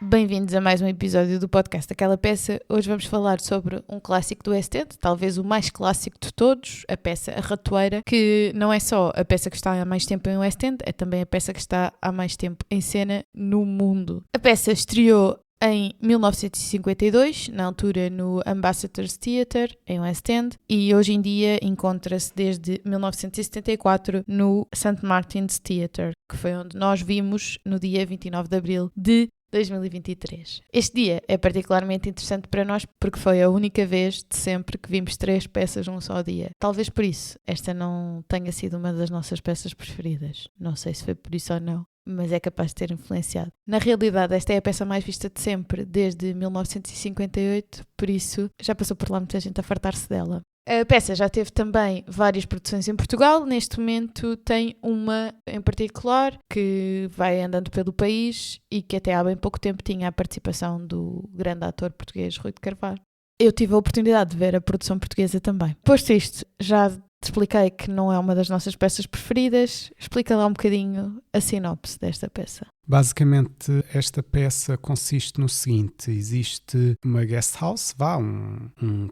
Bem-vindos a mais um episódio do podcast Aquela Peça. Hoje vamos falar sobre um clássico do West End, talvez o mais clássico de todos, a peça A Ratoeira, que não é só a peça que está há mais tempo em West End, é também a peça que está há mais tempo em cena no mundo. A peça estreou em 1952, na altura no Ambassador's Theatre, em West End, e hoje em dia encontra-se desde 1974 no St. Martin's Theatre, que foi onde nós vimos no dia 29 de abril de 2023. Este dia é particularmente interessante para nós porque foi a única vez de sempre que vimos 3 peças num só dia. Talvez por isso esta não tenha sido uma das nossas peças preferidas. Não sei se foi por isso ou não, mas é capaz de ter influenciado. Na realidade, esta é a peça mais vista de sempre, desde 1958, por isso já passou por lá muita gente a fartar-se dela. A peça já teve também várias produções em Portugal. Neste momento tem uma em particular que vai andando pelo país e que até há bem pouco tempo tinha a participação do grande ator português Rui de Carvalho. Eu tive a oportunidade de ver a produção portuguesa também. Posto isto, já te expliquei que não é uma das nossas peças preferidas. Explica lá um bocadinho a sinopse desta peça. Basicamente, esta peça consiste no seguinte: existe uma guest house,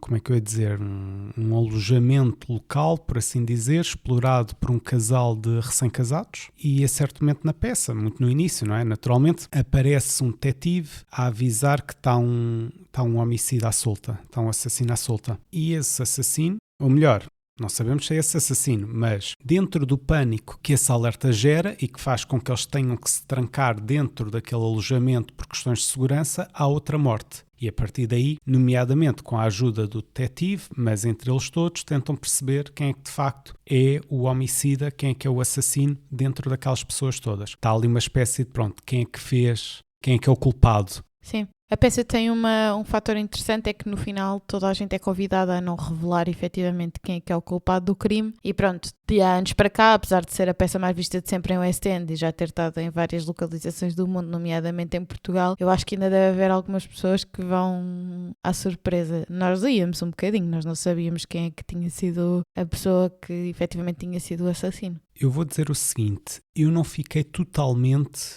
como é que eu ia dizer, um alojamento local, por assim dizer, explorado por um casal de recém-casados, e é certamente na peça, muito no início, não é? Naturalmente, aparece um detetive a avisar que está um homicida à solta, está um assassino à solta, e esse assassino, ou melhor, não sabemos se é esse assassino, mas dentro do pânico que esse alerta gera e que faz com que eles tenham que se trancar dentro daquele alojamento por questões de segurança, há outra morte. E a partir daí, nomeadamente com a ajuda do detetive, mas entre eles todos, tentam perceber quem é que de facto é o homicida, quem é que é o assassino dentro daquelas pessoas todas. Está ali uma espécie de, quem é que fez, quem é que é o culpado. Sim. A peça tem um fator interessante, é que no final toda a gente é convidada a não revelar efetivamente quem é que é o culpado do crime. E pronto, de há anos para cá, apesar de ser a peça mais vista de sempre em West End e já ter estado em várias localizações do mundo, nomeadamente em Portugal, eu acho que ainda deve haver algumas pessoas que vão à surpresa. Nós íamos um bocadinho, nós não sabíamos quem é que tinha sido a pessoa que efetivamente tinha sido o assassino. Eu vou dizer o seguinte, eu não fiquei totalmente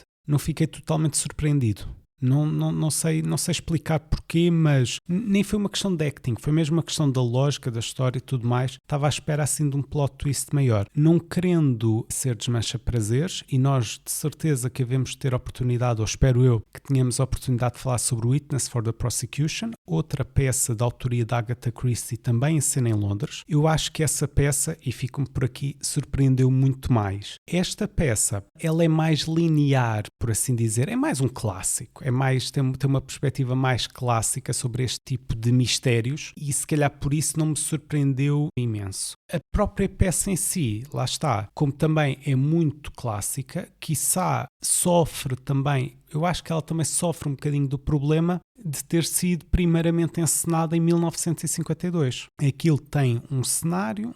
surpreendido. Não sei explicar porquê, mas nem foi uma questão de acting, foi mesmo uma questão da lógica, da história e tudo mais. Estava à espera assim de um plot twist maior. Não querendo ser desmancha-prazeres, e nós de certeza que havemos de ter oportunidade, ou espero eu, que tenhamos a oportunidade de falar sobre Witness for the Prosecution, outra peça da autoria de Agatha Christie, também em cena em Londres. Eu acho que essa peça, e fico-me por aqui, surpreendeu muito mais. Esta peça, ela é mais linear, por assim dizer, é mais um clássico. Tem uma perspectiva mais clássica sobre este tipo de mistérios e se calhar por isso não me surpreendeu imenso. A própria peça em si, lá está, como também é muito clássica, quiçá sofre também, eu acho que ela também sofre um bocadinho do problema de ter sido primeiramente encenada em 1952. Aquilo tem um cenário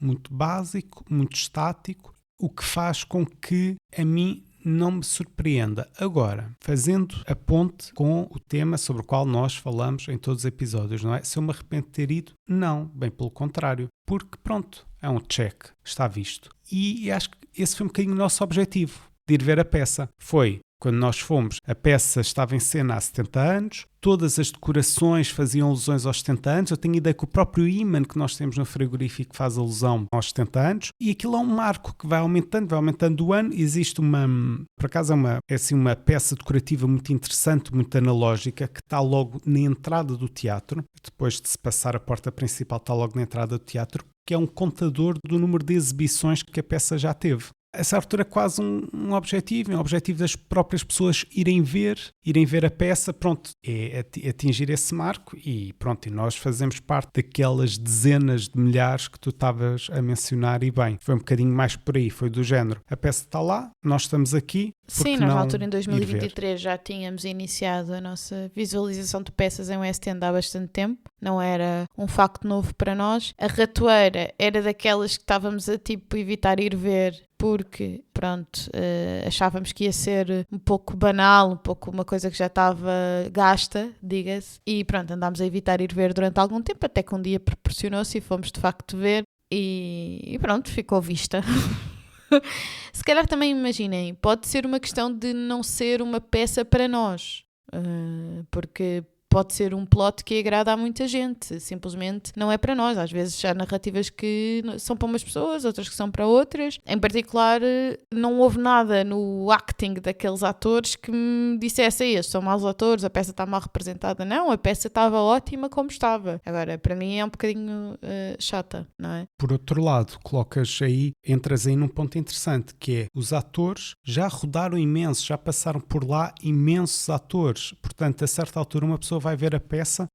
muito básico, muito estático, o que faz com que a mim não me surpreenda. Agora, fazendo a ponte com o tema sobre o qual nós falamos em todos os episódios, não é? Se eu me arrependo de ter ido, não, bem pelo contrário, porque pronto, é um check, está visto. E acho que esse foi um bocadinho o nosso objetivo, de ir ver a peça. Foi quando nós fomos, a peça estava em cena há 70 anos, todas as decorações faziam alusões aos 70 anos, eu tenho ideia que o próprio ímã que nós temos no frigorífico faz alusão aos 70 anos, e aquilo é um marco que vai aumentando o ano. Existe por acaso é uma peça decorativa muito interessante, muito analógica, que está logo na entrada do teatro, depois de se passar a porta principal está logo na entrada do teatro, que é um contador do número de exibições que a peça já teve. Essa altura é quase um objetivo das próprias pessoas irem ver a peça, pronto, é atingir esse marco e pronto, e nós fazemos parte daquelas dezenas de milhares que tu estavas a mencionar e bem, foi um bocadinho mais por aí, foi do género, a peça está lá, nós estamos aqui. Sim, nós na altura em 2023 já tínhamos iniciado a nossa visualização de peças em West End há bastante tempo, não era um facto novo para nós. A Ratoeira era daquelas que estávamos a evitar ir ver porque, pronto, achávamos que ia ser um pouco banal, um pouco uma coisa que já estava gasta, diga-se, e pronto, andámos a evitar ir ver durante algum tempo, até que um dia proporcionou-se e fomos de facto ver, e pronto, ficou vista. Se calhar também imaginem, pode ser uma questão de não ser uma peça para nós. porque pode ser um plot que agrada a muita gente, simplesmente não é para nós. Às vezes há narrativas que são para umas pessoas, outras que são para outras. Em particular, não houve nada no acting daqueles atores que me dissesse: estes são maus atores, a peça está mal representada. Não, a peça estava ótima como estava. Agora, para mim é um bocadinho chata, não é? Por outro lado, entras aí num ponto interessante, que é: os atores já rodaram imenso, já passaram por lá imensos atores. Portanto, a certa altura uma pessoa vai ver a peça,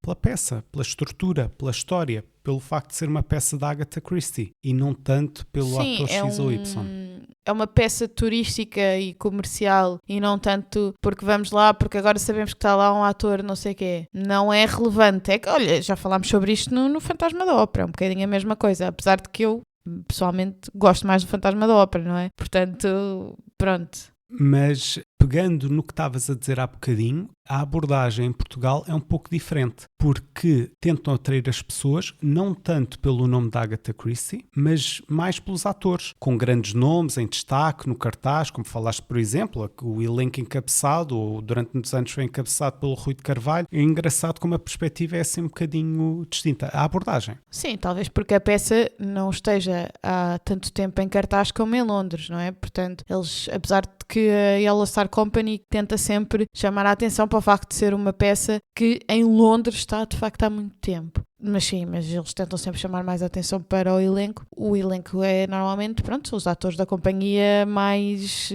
pela estrutura, pela história, pelo facto de ser uma peça da Agatha Christie e não tanto pelo ator X ou Y. É uma peça turística e comercial e não tanto porque vamos lá, porque agora sabemos que está lá um ator não sei o quê. Não é relevante. É que, olha, já falámos sobre isto no Fantasma da Ópera, é um bocadinho a mesma coisa, apesar de que eu pessoalmente gosto mais do Fantasma da Ópera, não é? Portanto, pronto. Mas pegando no que estavas a dizer há bocadinho, a abordagem em Portugal é um pouco diferente, porque tentam atrair as pessoas não tanto pelo nome da Agatha Christie, mas mais pelos atores, com grandes nomes em destaque no cartaz, como falaste, por exemplo, o elenco encabeçado, ou durante muitos anos foi encabeçado pelo Rui de Carvalho. É engraçado como a perspectiva é assim um bocadinho distinta. A abordagem. Sim, talvez porque a peça não esteja há tanto tempo em cartaz como em Londres, não é? Portanto, eles, apesar de que a Yellow Star Company tenta sempre chamar a atenção para o facto de ser uma peça que em Londres está de facto há muito tempo. Mas sim, mas eles tentam sempre chamar mais atenção para o elenco. O elenco é normalmente, pronto, os atores da companhia mais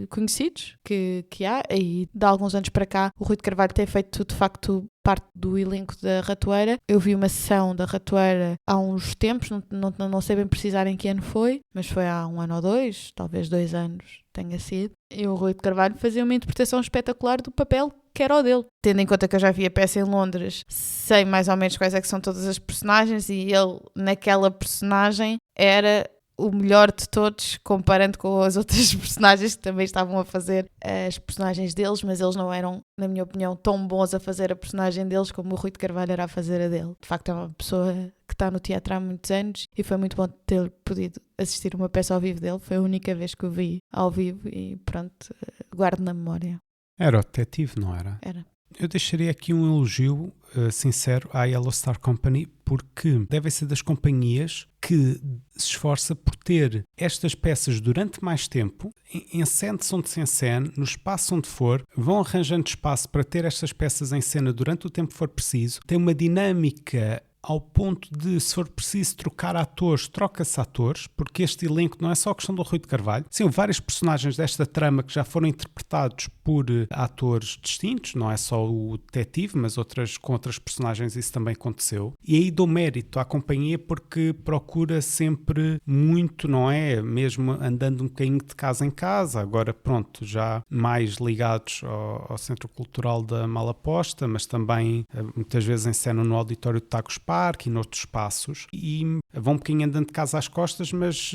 conhecidos que há. E de alguns anos para cá, o Rui de Carvalho tem feito de facto parte do elenco da Ratoeira. Eu vi uma sessão da Ratoeira há uns tempos, não sei bem precisar em que ano foi, mas foi há 1 ano ou 2, talvez 2 anos tenha sido. E o Rui de Carvalho fazia uma interpretação espetacular do papel que era o dele. Tendo em conta que eu já vi a peça em Londres, sei mais ou menos quais é que são todas as personagens e ele, naquela personagem, era o melhor de todos, comparando com as outras personagens que também estavam a fazer as personagens deles, mas eles não eram, na minha opinião, tão bons a fazer a personagem deles como o Rui de Carvalho era a fazer a dele. De facto, é uma pessoa que está no teatro há muitos anos e foi muito bom ter podido assistir uma peça ao vivo dele. Foi a única vez que o vi ao vivo e pronto, guardo na memória. Era o detetive, não era? Era. Eu deixaria aqui um elogio sincero à Yellow Star Company, porque devem ser das companhias que se esforça por ter estas peças durante mais tempo, encene-se onde se encene, no espaço onde for, vão arranjando espaço para ter estas peças em cena durante o tempo que for preciso, tem uma dinâmica ao ponto de, se for preciso trocar atores, troca-se atores, porque este elenco não é só a questão do Rui de Carvalho. Sim, vários personagens desta trama que já foram interpretados por atores distintos, não é só o detetive, mas com outras personagens isso também aconteceu. E aí dou mérito à companhia porque procura sempre muito, não é? Mesmo andando um bocadinho de casa em casa, agora pronto, já mais ligados ao Centro Cultural da Malaposta, mas também muitas vezes encenam no auditório de Tagus Parque e noutros espaços, e vão um bocadinho andando de casa às costas, mas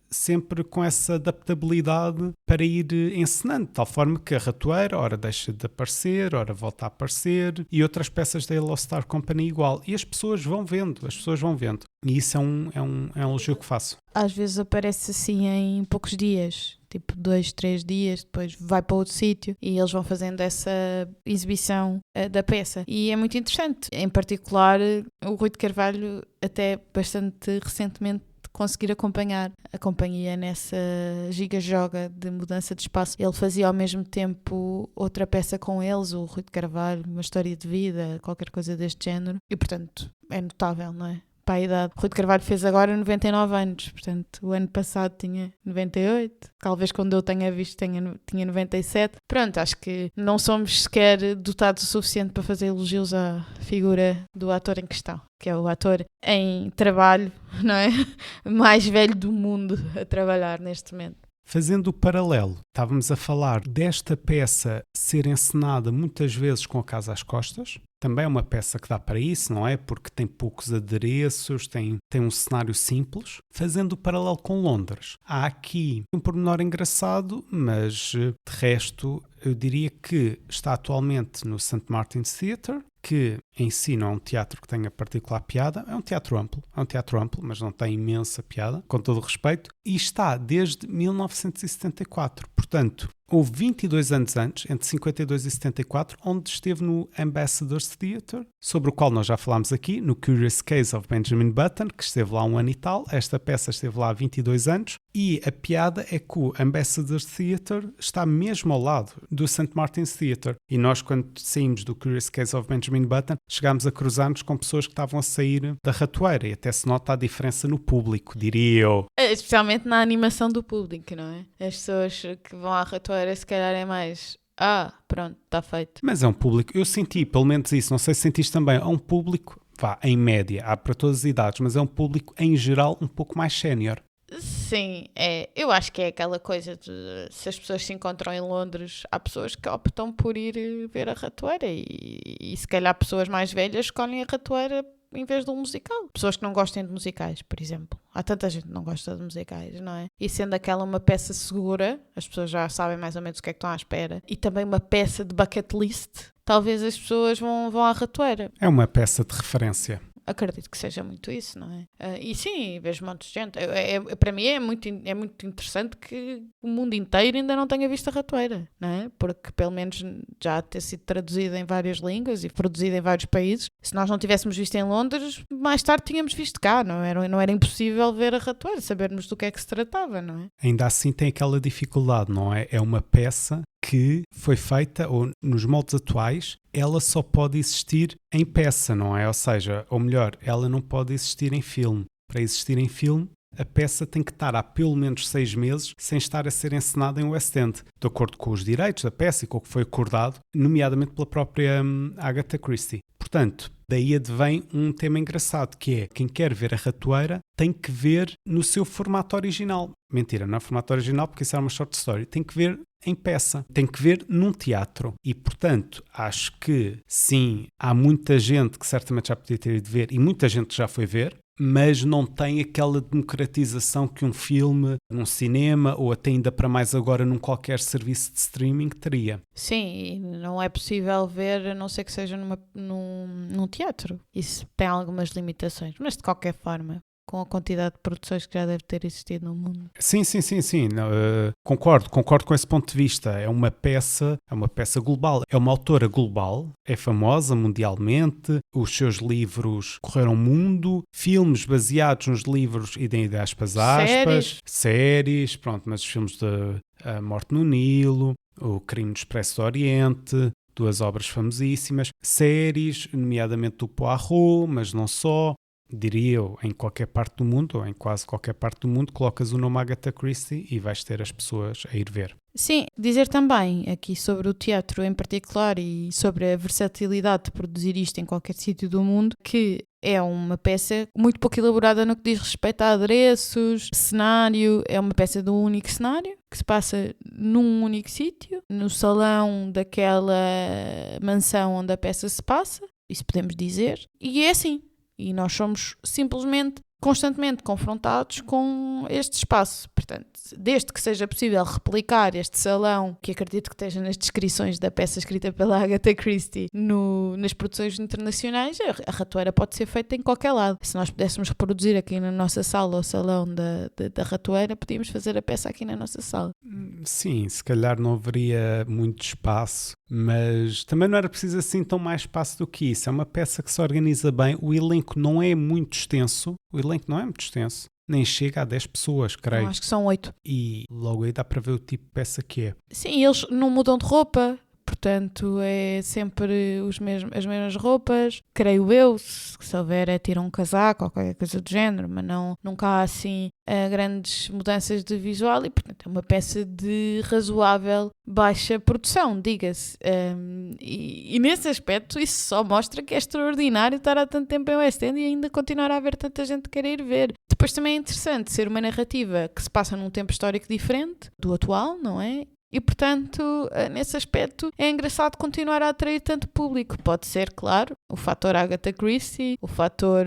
sempre com essa adaptabilidade para ir encenando, de tal forma que a Ratoeira ora deixa de aparecer, ora volta a aparecer, e outras peças da Yellow Star Company igual, e as pessoas vão vendo, e isso é um elogio que faço. Às vezes aparece assim em poucos dias, tipo 2, 3 dias, depois vai para outro sítio e eles vão fazendo essa exibição da peça. E é muito interessante. Em particular, o Rui de Carvalho, até bastante recentemente, conseguir acompanhar a companhia nessa giga-joga de mudança de espaço. Ele fazia ao mesmo tempo outra peça com eles, o Rui de Carvalho, uma história de vida, qualquer coisa deste género. E, portanto, é notável, não é? Para a idade. O Rui de Carvalho fez agora 99 anos, portanto, o ano passado tinha 98, talvez quando eu tenha visto tinha 97. Pronto, acho que não somos sequer dotados o suficiente para fazer elogios à figura do ator em questão, que é o ator em trabalho, não é? Mais velho do mundo a trabalhar neste momento. Fazendo o paralelo, estávamos a falar desta peça ser encenada muitas vezes com a casa às costas. Também é uma peça que dá para isso, não é? Porque tem poucos adereços, tem um cenário simples. Fazendo o paralelo com Londres, há aqui um pormenor engraçado, mas de resto eu diria que está atualmente no St. Martin's Theatre, que em si não é um teatro que tenha particular piada, é um teatro amplo, mas não tem imensa piada, com todo o respeito, e está desde 1974. Portanto, houve 22 anos antes, entre 52 e 74, onde esteve no Ambassador's Theatre, sobre o qual nós já falámos aqui, no Curious Case of Benjamin Button, que esteve lá 1 ano e tal. Esta peça esteve lá há 22 anos. E a piada é que o Ambassador's Theatre está mesmo ao lado do St. Martin's Theatre. E nós, quando saímos do Curious Case of Benjamin Button, chegámos a cruzar-nos com pessoas que estavam a sair da ratoeira. E até se nota a diferença no público, diria eu. Especialmente na animação do público, não é? As pessoas que vão à ratoeira se calhar é mais... pronto, está feito. Mas é um público, eu senti pelo menos isso, não sei se sentiste também, é um público, em média, há para todas as idades, mas é um público em geral um pouco mais sénior. Sim, eu acho que é aquela coisa de se as pessoas se encontram em Londres, há pessoas que optam por ir ver a ratoeira e se calhar pessoas mais velhas escolhem a ratoeira em vez de um musical. Pessoas que não gostem de musicais, por exemplo. Há tanta gente que não gosta de musicais, não é? E sendo aquela uma peça segura, as pessoas já sabem mais ou menos o que é que estão à espera, e também uma peça de bucket list, talvez as pessoas vão à ratoeira. É uma peça de referência. Acredito que seja muito isso, não é? E sim, vejo um monte de gente. Para mim é muito interessante que o mundo inteiro ainda não tenha visto a ratoeira, não é? Porque pelo menos já ter sido traduzida em várias línguas e produzida em vários países. Se nós não tivéssemos visto em Londres, mais tarde tínhamos visto cá, não era impossível ver a ratoeira, sabermos do que é que se tratava, não é? Ainda assim tem aquela dificuldade, não é? É uma peça que foi feita, ou nos moldes atuais, ela só pode existir em peça, não é? Ou seja, ou melhor, ela não pode existir em filme. Para existir em filme, a peça tem que estar há pelo menos 6 meses sem estar a ser encenada em West End, de acordo com os direitos da peça e com o que foi acordado, nomeadamente pela própria Agatha Christie. Portanto, daí advém um tema engraçado, que é, quem quer ver a ratoeira tem que ver no seu formato original. Mentira, não é formato original, porque isso era uma short story. Tem que ver em peça, tem que ver num teatro. E, portanto, acho que, sim, há muita gente que certamente já podia ter ido ver, e muita gente já foi ver, mas não tem aquela democratização que um filme num cinema ou até ainda para mais agora num qualquer serviço de streaming teria. Sim, e não é possível ver, a não ser que seja num teatro. Isso tem algumas limitações, mas de qualquer forma, com a quantidade de produções que já deve ter existido no mundo. Sim. Concordo com esse ponto de vista. É uma peça global. É uma autora global, é famosa mundialmente, os seus livros correram o mundo, filmes baseados nos livros, e de aspas, séries, pronto, mas os filmes de A Morte no Nilo, O Crime do Expresso do Oriente, 2 obras famosíssimas, séries, nomeadamente do Poirot, mas não só. Diria eu, em qualquer parte do mundo, ou em quase qualquer parte do mundo, colocas o nome Agatha Christie e vais ter as pessoas a ir ver. Sim, dizer também aqui sobre o teatro em particular e sobre a versatilidade de produzir isto em qualquer sítio do mundo, que é uma peça muito pouco elaborada no que diz respeito a adereços, cenário. É uma peça de um único cenário que se passa num único sítio, no salão daquela mansão onde a peça se passa, isso podemos dizer, e é assim. E nós somos simplesmente, constantemente confrontados com este espaço. Portanto, desde que seja possível replicar este salão, que acredito que esteja nas descrições da peça escrita pela Agatha Christie nas produções internacionais, a ratoeira pode ser feita em qualquer lado. Se nós pudéssemos reproduzir aqui na nossa sala o salão da ratoeira, podíamos fazer a peça aqui na nossa sala. Sim, se calhar não haveria muito espaço, mas também não era preciso assim tão mais espaço do que isso. É uma peça que se organiza bem, o elenco não é muito extenso, nem chega a 10 pessoas, creio. Não, acho que são 8. E logo aí dá para ver o tipo de peça que é. Sim, eles não mudam de roupa, portanto é sempre as mesmas roupas. Creio eu, se houver tiram um casaco ou qualquer coisa do género, mas nunca há assim grandes mudanças de visual e, portanto, é uma peça de razoável baixa produção, diga-se. E nesse aspecto isso só mostra que é extraordinário estar há tanto tempo em West End e ainda continuar a haver tanta gente que quer ir ver. Depois também é interessante ser uma narrativa que se passa num tempo histórico diferente do atual, não é? E, portanto, nesse aspecto é engraçado continuar a atrair tanto público. Pode ser, claro, o fator Agatha Christie, o fator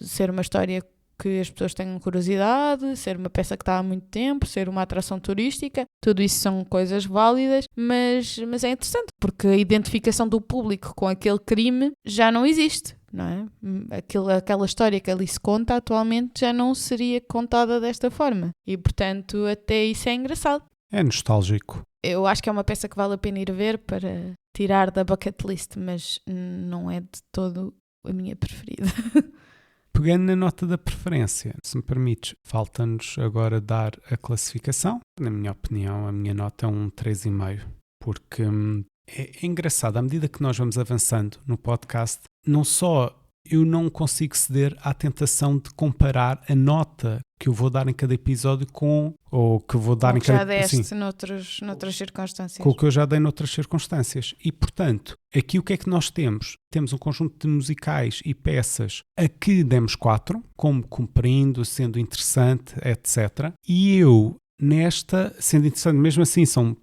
ser uma história que as pessoas tenham curiosidade, ser uma peça que está há muito tempo, ser uma atração turística, tudo isso são coisas válidas, mas é interessante, porque a identificação do público com aquele crime já não existe, não é? Aquela história que ali se conta atualmente já não seria contada desta forma, e portanto até isso é engraçado. É nostálgico. Eu acho que é uma peça que vale a pena ir ver para tirar da bucket list, mas não é de todo a minha preferida. Pegando na nota da preferência, se me permites, falta-nos agora dar a classificação. Na minha opinião, a minha nota é um 3,5, porque é engraçado, à medida que nós vamos avançando no podcast, não só eu não consigo ceder à tentação de comparar a nota que eu vou dar em cada episódio com, ou que vou dar em cada... já deste noutras circunstâncias. Com o que eu já dei noutras circunstâncias. E, portanto, aqui o que é que nós temos? Temos um conjunto de musicais e peças a que demos 4, como cumprindo, sendo interessante, etc. E eu, nesta, sendo interessante, mesmo assim, são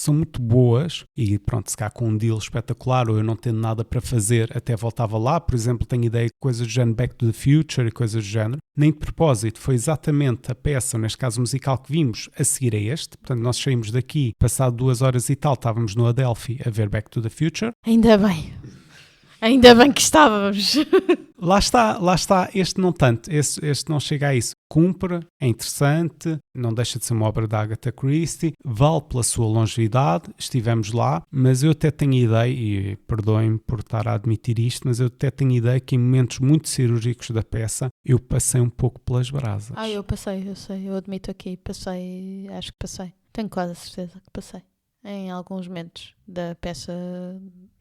muito boas, e pronto, se cá com um deal espetacular, ou eu não tendo nada para fazer, até voltava lá. Por exemplo, tenho ideia de coisas do género Back to the Future e coisas do género. Nem de propósito, foi exatamente a peça, ou neste caso musical, que vimos a seguir a este. Portanto, nós saímos daqui, passado 2 horas e tal, estávamos no Adelphi a ver Back to the Future. Ainda bem que estávamos. Lá está, este não tanto, este não chega a isso. Cumpre, é interessante, não deixa de ser uma obra da Agatha Christie, vale pela sua longevidade, estivemos lá, mas eu até tenho ideia, e perdoem-me por estar a admitir isto, mas eu até tenho ideia que em momentos muito cirúrgicos da peça, eu passei um pouco pelas brasas. Eu passei, eu sei, eu admito aqui, acho que passei. Tenho quase a certeza que passei. Em alguns momentos da peça,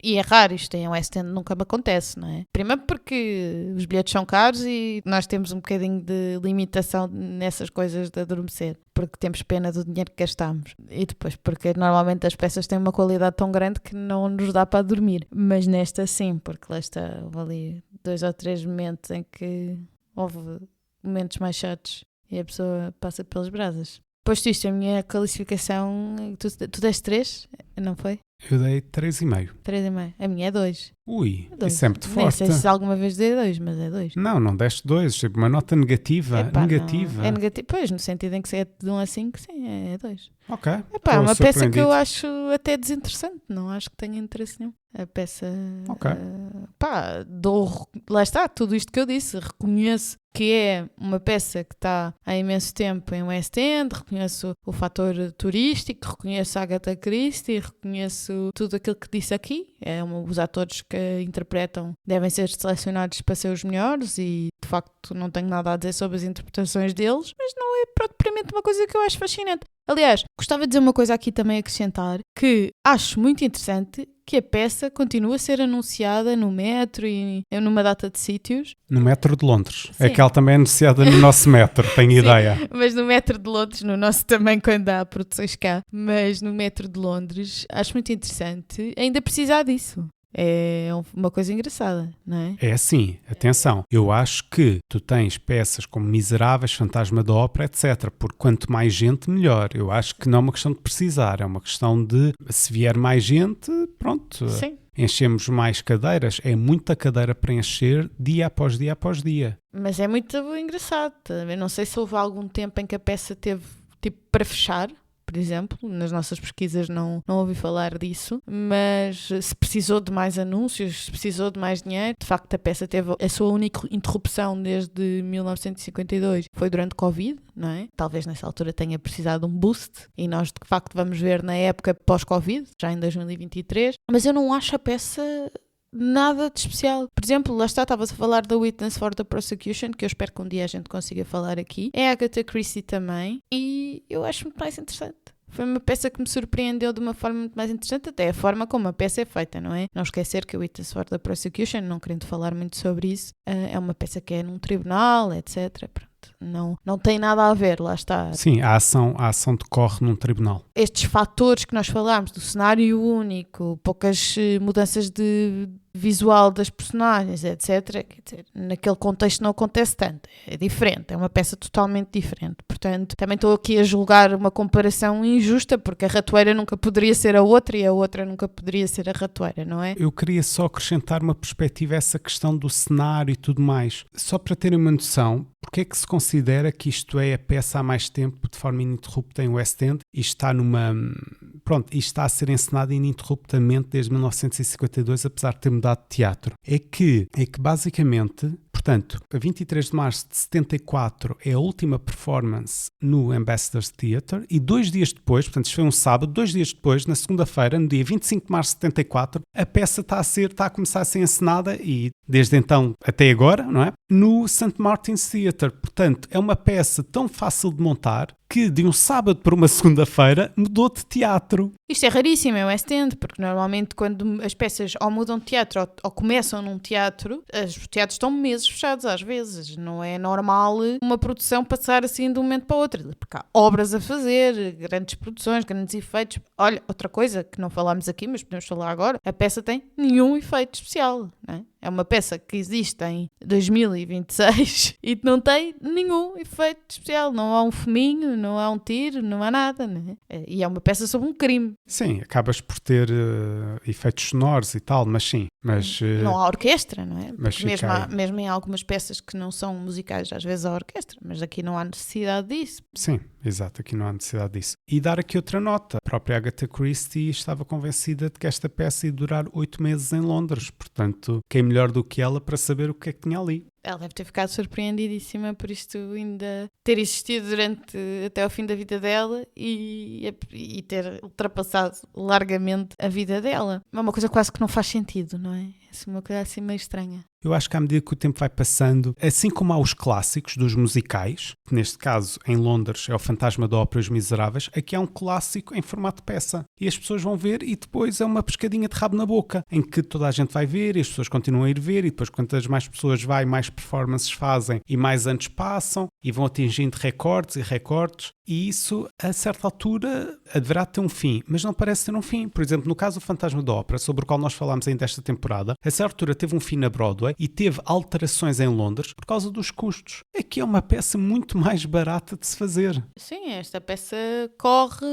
e é raro, isto em West End nunca me acontece, não é? Primeiro porque os bilhetes são caros e nós temos um bocadinho de limitação nessas coisas de adormecer, porque temos pena do dinheiro que gastamos, e depois porque normalmente as peças têm uma qualidade tão grande que não nos dá para dormir, mas nesta sim, porque lá está, houve ali 2 ou 3 momentos em que houve momentos mais chatos e a pessoa passa pelas brasas. Posto isto, a minha classificação, tu deste 3, não foi? Eu dei 3,5. 3,5. A minha é 2. Ui, 2. Isso é muito forte. Nem sei se alguma vez dei 2, mas é 2. Não deste 2, tipo uma nota negativa. Epá, negativa. Não. É negativo, pois, no sentido em que se é de 1 a 5, sim, é 2. Ok. Epá, é uma peça que eu acho até desinteressante, não acho que tenha interesse nenhum. A peça, ok. Lá está, tudo isto que eu disse, reconheço que é uma peça que está há imenso tempo em West End, reconheço o fator turístico, reconheço a Agatha Christie, reconheço tudo aquilo que disse aqui. Os atores que interpretam devem ser selecionados para ser os melhores e de facto não tenho nada a dizer sobre as interpretações deles, mas não é propriamente uma coisa que eu acho fascinante. Aliás, gostava de dizer uma coisa aqui também a acrescentar, que acho muito interessante que a peça continua a ser anunciada no metro e numa data de sítios. No metro de Londres. Sim. É que ela também é anunciada no nosso metro, tenho ideia. Mas no metro de Londres, no nosso também quando há produções cá, mas no metro de Londres, acho muito interessante ainda precisar disso. É uma coisa engraçada, não é? É assim, atenção, eu acho que tu tens peças como Miseráveis, Fantasma da Ópera, etc, porque quanto mais gente, melhor. Eu acho que não é uma questão de precisar, é uma questão de, se vier mais gente, pronto, sim, enchemos mais cadeiras, é muita cadeira para encher dia após dia após dia. Mas é muito engraçado, eu não sei se houve algum tempo em que a peça teve tipo para fechar, por exemplo, nas nossas pesquisas não ouvi falar disso, mas se precisou de mais anúncios, se precisou de mais dinheiro, de facto a peça teve a sua única interrupção desde 1952, foi durante Covid, não é? Talvez nessa altura tenha precisado de um boost e nós de facto vamos ver na época pós-Covid, já em 2023, mas eu não acho a peça nada de especial. Por exemplo, lá estava-se a falar da Witness for the Prosecution, que eu espero que um dia a gente consiga falar aqui. É a Agatha Christie também e eu acho muito mais interessante. Foi uma peça que me surpreendeu de uma forma muito mais interessante, até a forma como a peça é feita, não é? Não esquecer que a Witness for the Prosecution, não querendo falar muito sobre isso, é uma peça que é num tribunal, etc. Pronto, não tem nada a ver, lá está. Sim, a ação decorre num tribunal. Estes fatores que nós falámos, do cenário único, poucas mudanças de visual das personagens, etc. Quer dizer, naquele contexto não acontece tanto. É diferente, é uma peça totalmente diferente. Portanto, também estou aqui a julgar uma comparação injusta, porque a ratoeira nunca poderia ser a outra e a outra nunca poderia ser a ratoeira, não é? Eu queria só acrescentar uma perspectiva a essa questão do cenário e tudo mais. Só para terem uma noção, porque é que se considera que isto é a peça há mais tempo, de forma ininterrupta em West End, e está está a ser encenada ininterruptamente desde 1952, apesar de ter mudado de teatro. É que basicamente, Portanto, a 23 de março de 74 é a última performance no Ambassador's Theatre e 2 dias depois, portanto isto foi um sábado, 2 dias depois, na segunda-feira, no dia 25 de março de 74, a peça está a começar a ser encenada e desde então até agora, não é? No St. Martin's Theatre. Portanto, é uma peça tão fácil de montar que de um sábado para uma segunda-feira mudou de teatro. Isto é raríssimo, é o West End, porque normalmente quando as peças ou mudam de teatro ou começam num teatro, os teatros estão meses fechados às vezes. Não é normal uma produção passar assim de um momento para o outro, porque há obras a fazer, grandes produções, grandes efeitos. Olha, outra coisa que não falámos aqui, mas podemos falar agora, a peça tem nenhum efeito especial, não é? É uma peça que existe em 2026 e não tem nenhum efeito especial. Não há um fuminho, não há um tiro, não há nada, né? E é uma peça sobre um crime. Sim, acabas por ter efeitos sonoros e tal, mas sim. Mas, não há orquestra, não é? Mas mesmo em algumas peças que não são musicais, às vezes há orquestra, mas aqui não há necessidade disso. Sim, exato, aqui não há necessidade disso. E dar aqui outra nota. A própria Agatha Christie estava convencida de que esta peça ia durar 8 meses em Londres. Portanto, quem melhor do que ela para saber o que é que tinha ali? Ela deve ter ficado surpreendidíssima por isto ainda ter existido até ao fim da vida dela e ter ultrapassado largamente a vida dela. É uma coisa quase que não faz sentido, não é? É uma coisa assim meio estranha. Eu acho que à medida que o tempo vai passando, assim como há os clássicos dos musicais, que neste caso em Londres é o Fantasma da Ópera e os Miseráveis, aqui há um clássico em formato de peça. E as pessoas vão ver e depois é uma pescadinha de rabo na boca, em que toda a gente vai ver e as pessoas continuam a ir ver e depois quantas mais pessoas vai, mais performances fazem e mais anos passam e vão atingindo recordes e recordes. E isso, a certa altura, haverá de ter um fim, mas não parece ter um fim. Por exemplo, no caso do Fantasma da Ópera, sobre o qual nós falámos ainda esta temporada, a certa altura teve um fim na Broadway e teve alterações em Londres por causa dos custos. Aqui é uma peça muito mais barata de se fazer. Sim, esta peça corre...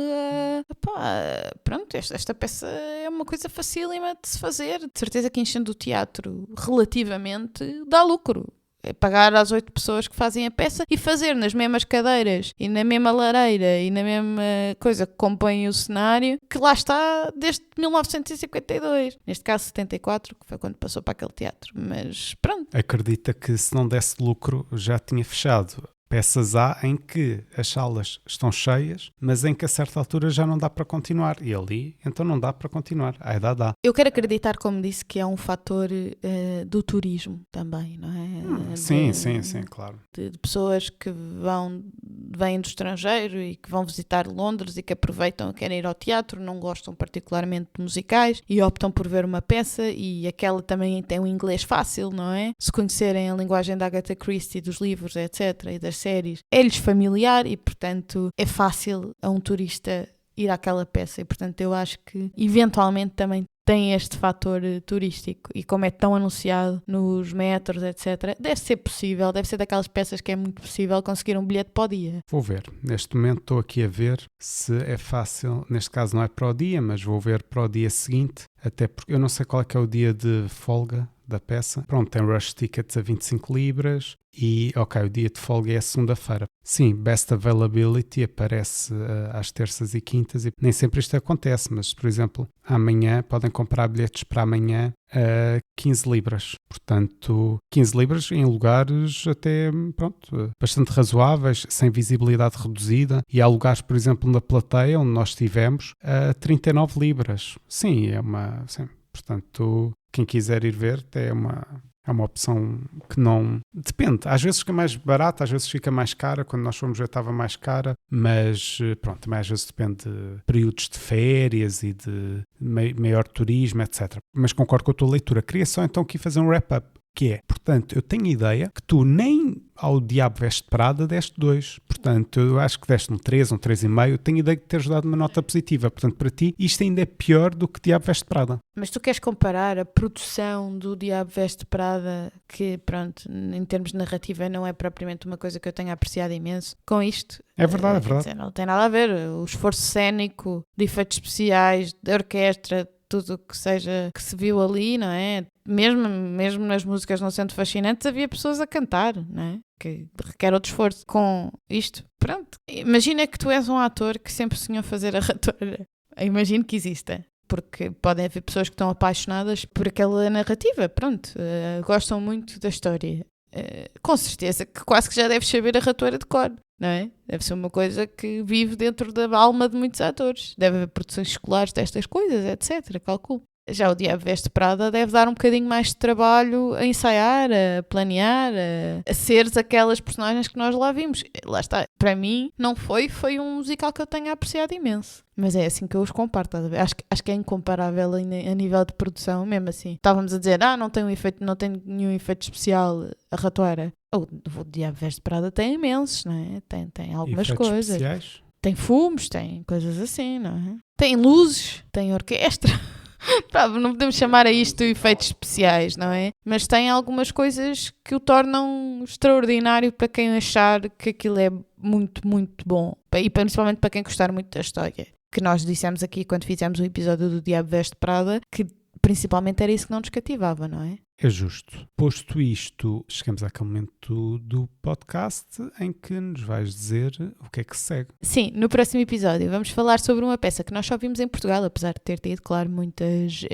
pronto, esta peça é uma coisa facílima de se fazer. De certeza que enchendo o teatro relativamente dá lucro. É pagar às 8 pessoas que fazem a peça e fazer nas mesmas cadeiras e na mesma lareira e na mesma coisa que compõe o cenário, que lá está desde 1952. Neste caso 74, que foi quando passou para aquele teatro. Mas pronto. Acredita que se não desse lucro já tinha fechado. Peças há em que as salas estão cheias, mas em que a certa altura já não dá para continuar. E ali, então não dá para continuar. A idade dá. Eu quero acreditar, como disse, que é um fator do turismo também, não é? Sim, claro. De pessoas que vêm do estrangeiro e que vão visitar Londres e que aproveitam, querem ir ao teatro, não gostam particularmente de musicais e optam por ver uma peça e aquela também tem um inglês fácil, não é? Se conhecerem a linguagem da Agatha Christie, dos livros, etc., e das séries, é-lhes familiar e, portanto, é fácil a um turista ir àquela peça e, portanto, eu acho que eventualmente também tem este fator turístico e como é tão anunciado nos metros, etc., deve ser possível, deve ser daquelas peças que é muito possível conseguir um bilhete para o dia. Vou ver. Neste momento estou aqui a ver se é fácil, neste caso não é para o dia, mas vou ver para o dia seguinte, até porque eu não sei qual é que é o dia de folga da peça. Pronto, tem rush tickets a 25 libras e, ok, o dia de folga é a segunda-feira. Sim, best availability aparece às terças e quintas e nem sempre isto acontece, mas, por exemplo, amanhã podem comprar bilhetes para amanhã a 15 libras. Portanto, 15 libras em lugares até, pronto, bastante razoáveis, sem visibilidade reduzida. E há lugares, por exemplo, na plateia, onde nós estivemos, a 39 libras. Sim, sim. Portanto, quem quiser ir ver é uma opção que não... Depende, às vezes fica mais barata, às vezes fica mais cara. Quando nós fomos já estava mais cara, mas pronto, também às vezes depende de períodos de férias e de maior turismo, etc. Mas concordo com a tua leitura. Queria só então aqui fazer um wrap-up, que é, portanto, eu tenho a ideia que tu nem ao Diabo Veste Prada deste 2. Portanto, eu acho que deste um 3, um 3,5. Tenho a ideia de teres dado uma nota positiva. Portanto, para ti, isto ainda é pior do que Diabo Veste Prada. Mas tu queres comparar a produção do Diabo Veste Prada, que, pronto, em termos de narrativa não é propriamente uma coisa que eu tenha apreciado imenso, com isto? É verdade, é verdade. Dizer, não tem nada a ver. O esforço cénico, de efeitos especiais, de orquestra, tudo o que seja que se viu ali, não é? Mesmo nas músicas não sendo fascinantes, havia pessoas a cantar, não é? Que requer outro esforço. Com isto, pronto. Imagina que tu és um ator que sempre sonhou fazer a ratoeira. Imagino que exista. Porque podem haver pessoas que estão apaixonadas por aquela narrativa, pronto. Gostam muito da história. Com certeza que quase que já deves saber a ratoeira de cor, não é? Deve ser uma coisa que vive dentro da alma de muitos atores. Deve haver produções escolares destas coisas, etc. Calculo. Já o Diabo Veste Prada deve dar um bocadinho mais de trabalho a ensaiar, a planear, a seres aquelas personagens que nós lá vimos. Lá está. Para mim, não foi um musical que eu tenha apreciado imenso. Mas é assim que eu os comparo, estás a ver? Acho que é incomparável a nível de produção, mesmo assim. Estávamos a dizer, não tem nenhum efeito especial a ratoeira. O Diabo Veste Prada tem imensos, não é? Tem algumas efeitos coisas. Especiais? Tem fumos, tem coisas assim, não é? Tem luzes, tem orquestra. Não podemos chamar a isto efeitos especiais, não é? Mas tem algumas coisas que o tornam extraordinário para quem achar que aquilo é muito, muito bom. E principalmente para quem gostar muito da história. Que nós dissemos aqui quando fizemos o episódio do Diabo Veste Prada, que principalmente era isso que não nos cativava, não é? É justo. Posto isto, chegamos àquele momento do podcast em que nos vais dizer o que é que segue. Sim, no próximo episódio vamos falar sobre uma peça que nós só vimos em Portugal, apesar de ter tido, claro, muitas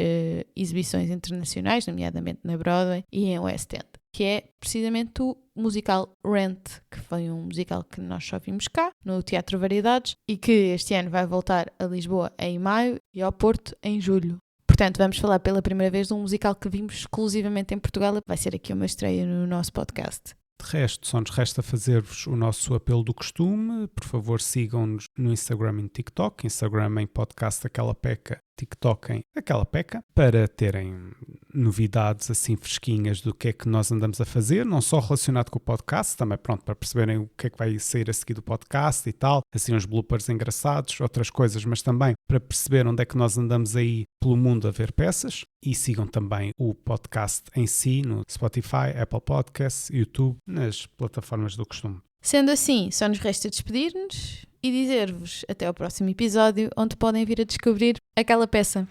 exibições internacionais, nomeadamente na Broadway e em West End, que é precisamente o musical Rent, que foi um musical que nós só vimos cá, no Teatro Variedades, e que este ano vai voltar a Lisboa em maio e ao Porto em julho. Portanto, vamos falar pela primeira vez de um musical que vimos exclusivamente em Portugal. Vai ser aqui uma estreia no nosso podcast. De resto, só nos resta fazer-vos o nosso apelo do costume. Por favor, sigam-nos no Instagram e no TikTok. Instagram em podcast Aquela Peca, TikTok em Aquela Peca, para terem novidades assim fresquinhas do que é que nós andamos a fazer, não só relacionado com o podcast, também pronto, para perceberem o que é que vai sair a seguir do podcast e tal, assim uns bloopers engraçados, outras coisas, mas também para perceber onde é que nós andamos aí pelo mundo a ver peças. E sigam também o podcast em si no Spotify, Apple Podcasts, YouTube, nas plataformas do costume. Sendo assim, só nos resta despedir-nos e dizer-vos até ao próximo episódio, onde podem vir a descobrir aquela peça.